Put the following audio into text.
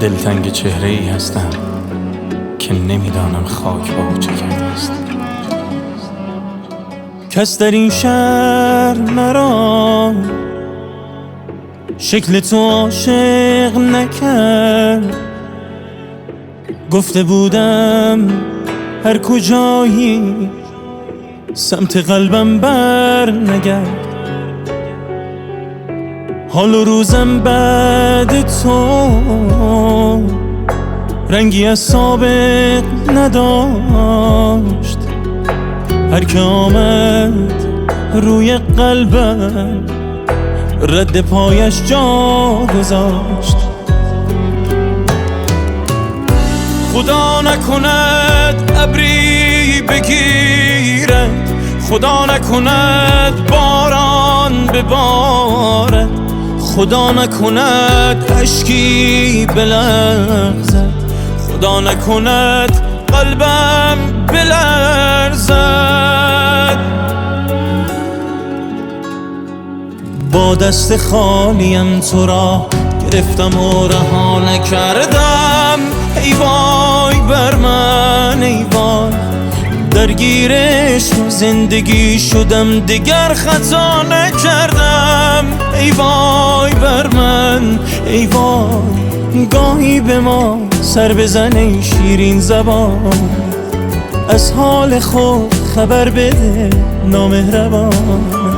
دلتنگ چهره ای هستم که نمیدانم خاک با او چه کرده است. کس در این شهر مرا شکل تو عاشق نکرد. گفته بودم هر کجایی سمت قلبم بر نگرد. حال و روزم بعد تو رنگی از سابق نداشت. هر که آمد روی قلبم رد پایش جا گذاشت. خدا نکند ابری بگیرد، خدا نکند باران ببارد، خدا نکند اشکی بلغزد، خدا نکند قلبم بلرزد. با دست خالیم تو را گرفتم و رها نکردم. ای وای بر من ای وای، درگیر عشق زندگی شدم دیگر خطا نکردم. ای وای بر من ای وای، گاهی به ما سر بزن ای شیرین زبان، از حال خود خبر بده نامهربان.